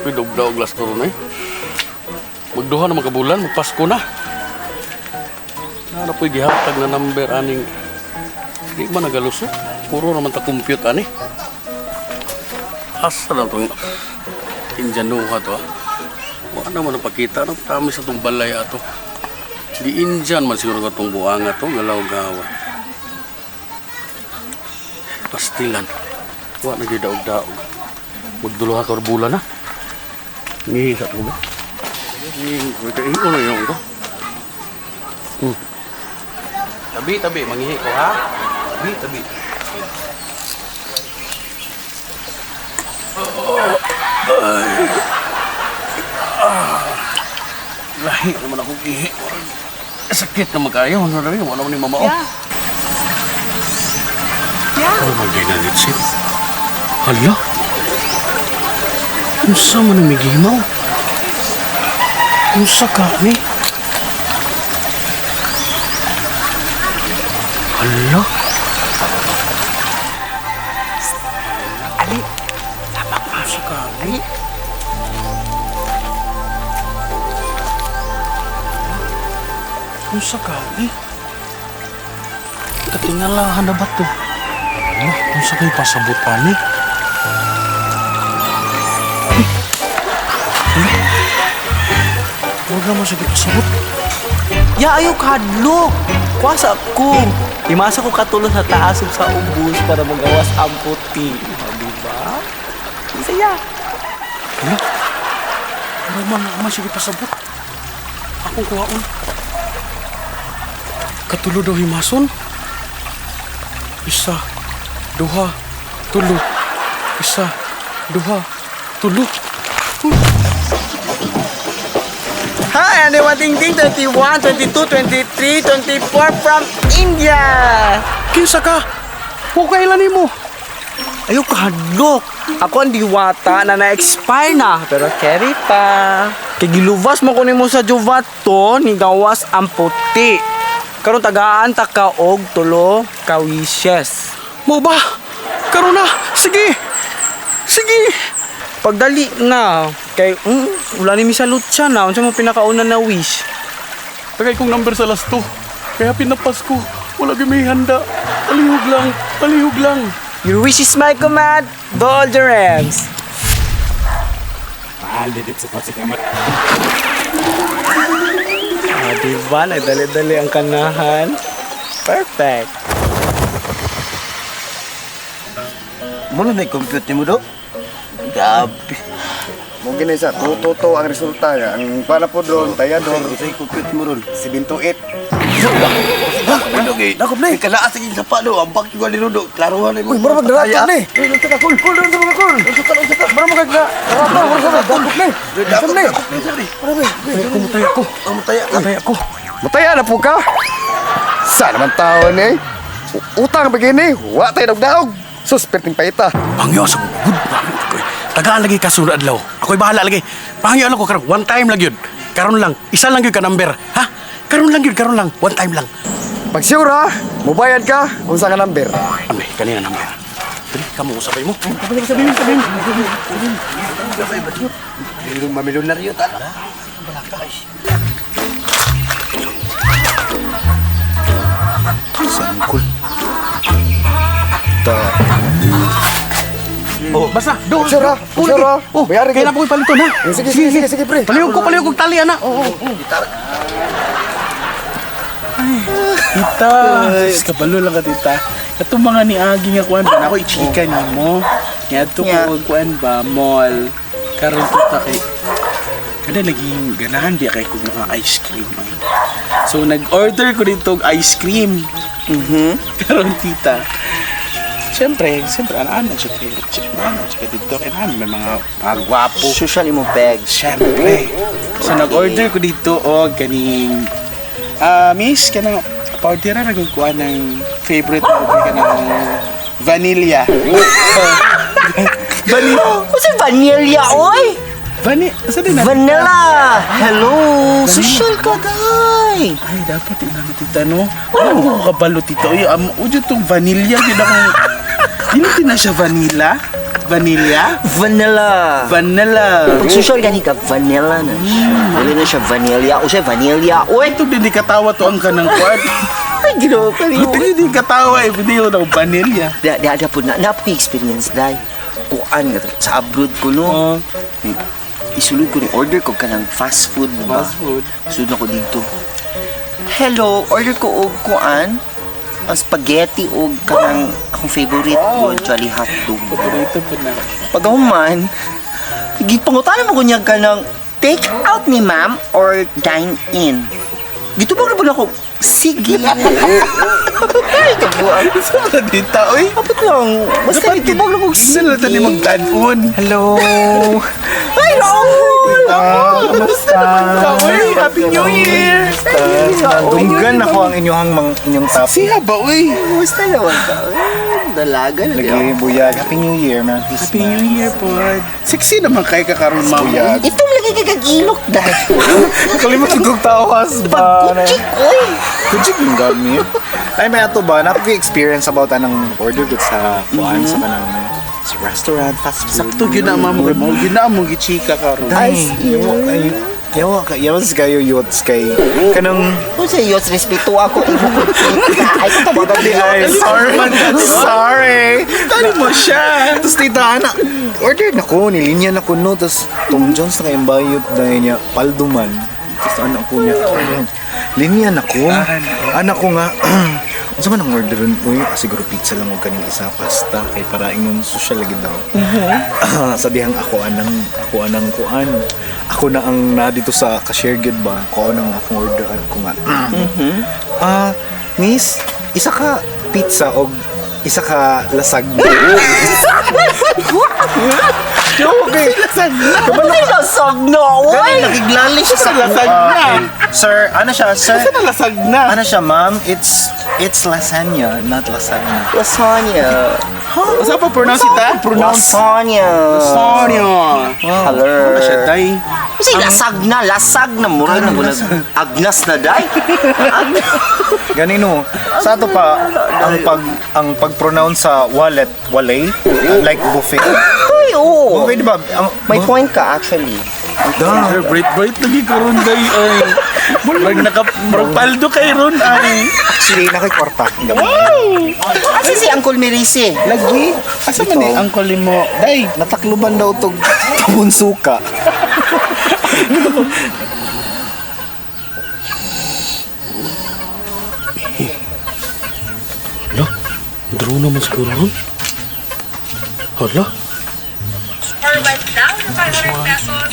Pidog-daog las ko ron eh. Magduha na magkabulan, magpasko na. Ano po'y gihatag na number aning di man nagalusot. Puro naman ta compute ani. Asa na itong Indianuha to Wala naman napakita. Anong tamis sa itong balay ato. Di Indian man siguro itong buanga to. Galaw-gawa. Pastilan. Wala na gidaog-daog. Magduluha ka bulan na. Ngihi sa ito ba? Ito na yun ko. Tabi, mangihi ko ha. Tabi. Lahi naman akong ihi. Sakit naman kayo. Ano na rin? Wala naman yung mamao. Oh my God, that's it. Hala? Unsa man ang migimaw? Unsa ka ni? Hala? Ali, Unsa ka ni? Unsa ka ni? Katingalahan na ba to? Hala? Unsa kayo pasabot pa ni? Huwag naman siya pasabot. ya ayo kadlok. Kuasa ko. Imasa ko katulong sa taas ug sa ubos para magawas ang puti. Di ba? Saya. Hala? Huwag naman siya pasabot. Akong kuhaon. Katulo daw himason. Isa, duha, tulo. Isa, duha, tulo. Hi, anyone ting ting 21, 22, 23, 24 from India. Kinsa ka? Huwag kailan mo. Ayo kadlok. Ako ang diwata na na-expire na. Pero carry pa. Kay giluvas mo ko nimo sa Juvato, ni gawas ang puti. Karon tagaan ta ka og tulo ka wishes. Mo ba? Karon na. Sige. Pagdali na. Kay wala ni mi sa lutsa na. Unsa mo pinakauna na wish? Tagay kong number sa lasto. Kaya pinapas ko. Wala may handa. Palihog lang. Your wish is my command. Doldurance. Diba? Nagdali-dali ang kanahan. Perfect. Muna na i-compute mo do? Grabe. Mungkin na isa, tuto ang resulta nga. Ang para po doon, tayador. Isa i-compute mo doon, 728. Nakop na eh. Kalaas ang isa pa do, ang bag ko ni Rudo. Klaruhan na mo. Uy, marang magdaraton na eh. Uy, nasa ka, cool. Cool, nasa mga cool. Marang magdaraton. Dakop na eh. Dakop na eh. Mataya ko. Mataya na po ka? Saan naman tao ni? Utang begini, wa tayo daog-daog. Sus, perting paita. Pangyo sa good. Tagaan lagi kasunod adlaw. Ako'y bahala lagi. Pangyo lang ko karon. One time lang yun. Karon lang. Isa lang yun ka number. Ha? Karon lang. One time lang. Pag sure ha, mubayad ka kung saan ka number. Amay, kanina number. Dali, kamu usapay mo. Sabihin. Mamilyonaryo tala. Sangkul. Oh, basta. Do. Sure ha. Oh, Bayari kaya na ko. po ipalito na. Sige, pre. Palihog ko tali, anak. Tita, sis kabalo lang ka tita. Katong mga ni Agi nga kuan ba, ako i-chika nimo. Nga to ko kuan ba, mall. Karon tita kay kada naging ganahan di kay kog mga ice cream ay. So nag-order ko dito og ice cream. Karon tita. Siyempre, ano siya dito kay may mga gwapo. Social mo bags. Siyempre. So nag-order ko dito og kaning miss kanang powder na nagkuha ng favorite mo kanang vanilla. Vanilla. Kasi vanilla, oy! Asa din na? Vanilla! Hello! Social ka, guy! Ay, dapat tingnan mo tita, no? Ano ko kabalo tita? Uy, ujo tong vanilla, yun ako. Hindi na siya vanilla. Vanilla? Vanilla. Vanilla. Pag social gani ka, vanilla na siya. Wala na siya vanilla. O siya vanilla. Uy! Ito din di katawa to ang kanang kwan. Ay, ginawa ka rin. Ito din di katawa eh. Hindi ko ng vanilla. Ada po na experience dai. Kuan nga sa abroad ko no. Isulod ko ni order ko kanang fast food ba. Fast food. Sulod ako dito. Hello, order ko og kuan. Ang spaghetti og kanang akong favorite ko, jolly hotdog. Paborito po na. Pagahuman, gipangutan mo ko niya kanang take out ni ma'am or dine in. Gito ba na ako? Sige. Ay, kabuang. Saan dito? Uy! Kapit lang. Basta ito ba na kong Saan na ni magdanon? Hello. Ay, Raul! Kamusta? Uy! Happy New Year! Dunggan ako ang inyong topic. Siya ba, uy? Kumusta naman ka? Dalaga na Lagi buyag. Happy New Year, Merry Christmas. Happy New Year po. Sexy naman kayo kakaroon, mama. Buyag. Itong lagi kagagilok dahil. Kalimutan kong tawas ba? Pag-kuchik, oy! Kuchik yung gamit. Ay, may ato ba? Napag-experience about anong order good sa kuan sa kanang sa restaurant, fast food. Sakto yun na, mama. Yun na mong gichika karoon. Ay, yawa kayo yots kay kanang Kung sa iyo, respeto ako, ibo ko chika. Ay, ito ba ba ay sorry. Tali mo siya. Tapos tita ana order na ko nilinya na ko no tapos Tom Jones na kayong bayot dahil niya palduman tapos anak ko niya linya na ko anak ko nga unsa man ang orderon uy siguro pizza lang og kaning isa pasta kay para ingon social lagi daw sa dihang ako anang kuan ako na ang na dito sa cashier gid ba ko nang akong order ko nga miss isa ka pizza og isa ka lasag okay Lasag na. Ay, lasag na, oy! nakiglali siya sa Lasag na. sir ano siya sir Saan na lasag na? ano siya ma'am it's lasagna not lasagna Lasagna. Saan pa pronounce ita? Lasagna. Sonyo. Hello. Ano siya, day? Kasi lasag na, mura na muna. Agnas na, day. ganino sa ato pa ang pag-pronounce sa wallet like buffet Ay, oo. buffet di ba ang May point ka, actually. Sir, bright lagi karon day ay. Murag paldo kay ron ay. actually nakikwarta Kasi si Uncle Mirisi. Lagi. Asa man ni angkol mo? Day. natakluban daw tog bunsuka Hala, draw naman siguro ron. Hala, or went down to 500 pesos,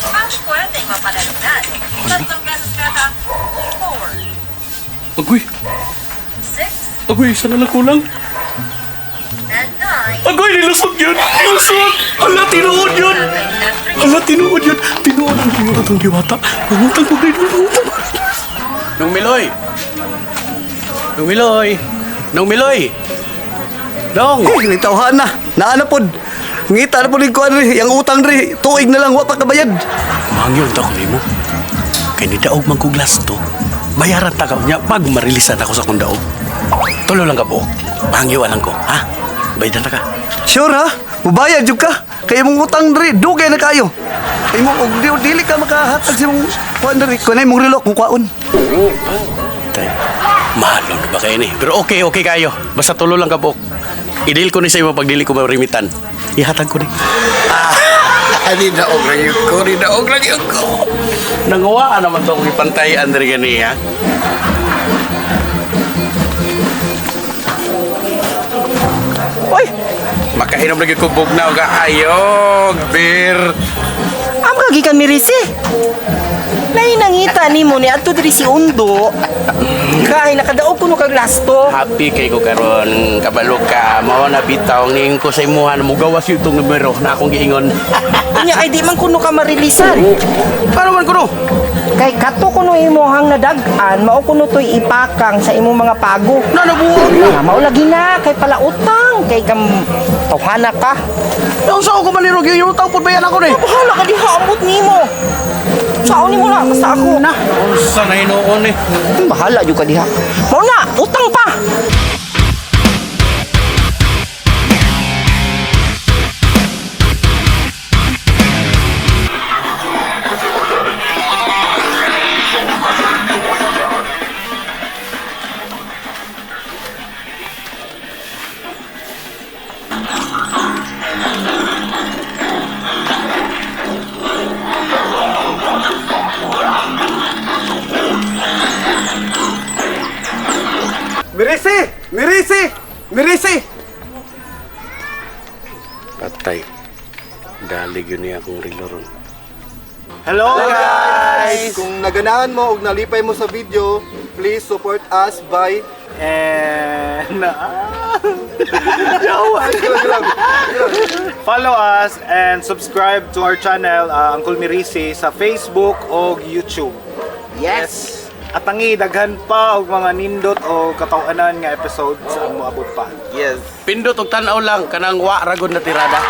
mas pwedeng mapanalitan. 3 pesos kada, 4, agoy, 6, agoy, isa na lang kulang. and 9, Agoy, nilusog yun! Nilusog! Hala, tinuod yun! and 3. Hala, tinuod yun! Tinuod ang diwata, diwata. Mangutang ko rin, mangutang ko rin. Nung Miloy! Nung Miloy! Nung Miloy! Dong! Ay, nitawhan na. Naanapod. Ngita na po rin ko ano yung utang rin. Tuig na lang, wapa kabayad. Mangyon ta ko nimo. Kay ni daog man kog lasto. Bayaran ta ka niya pag marilisan ako sa kong daog. Tulo lang ka po. Pangyo lang ko, ha? Bayadan ta ka. Sure ha? Mubayad yung ka. Kaya mong utang rin. Dugay na kayo. Ay mo, og dili ka makahatag sa mong kuan rin. Kunay mong relok, mong kuan. Tay. Mahal lang ba kayo ni? Pero okay kayo. Basta tulo lang ka po. I-deal ko ni sa iyo pag dili ko marimitan. Ihatag ko ni. Di daog lagi ko. Nanguwaan naman to kung ipantayan rin ganiya. Uy, Makahinom lagi ko bugnaw ka ayog, bir. ang kagikan Mirisi. Nainangita ni mo ni ato diri si Undo. Kay nakadaog kuno kag lasto. Happy kay ko karon kabalo ka mao na bitaw ning ko sa imuhan mo gawas yung itong numero na akong giingon. Nya kay di man kuno ka marilisan. Paano man kuno? Kay kato kuno imuhang nadag-an, mao kuno toy ipakang sa imong mga pago. Nanabuog na. Mao lagi na kay pala utang kay kam tawhana ka. Yung sa ako manirog yung utang pud bayan ako ni. Bahala ka diha ambot nimo. Saon nimo na sa ako na. Sa na hinuon eh. Bahala jud ka diha. Mao na, utang pa. Mirisi! Patay. Dalig yun niya akong relo ron. Hello guys! Kung naganahan mo o nalipay mo sa video, please support us by Follow us and subscribe to our channel, Uncle Mirisi, sa Facebook o YouTube. Yes! At tangi, daghan pa og mga nindot o katawanan nga episode sa moabot pa. Yes. Pindot og tanaw lang kanang wa ragon na tirada.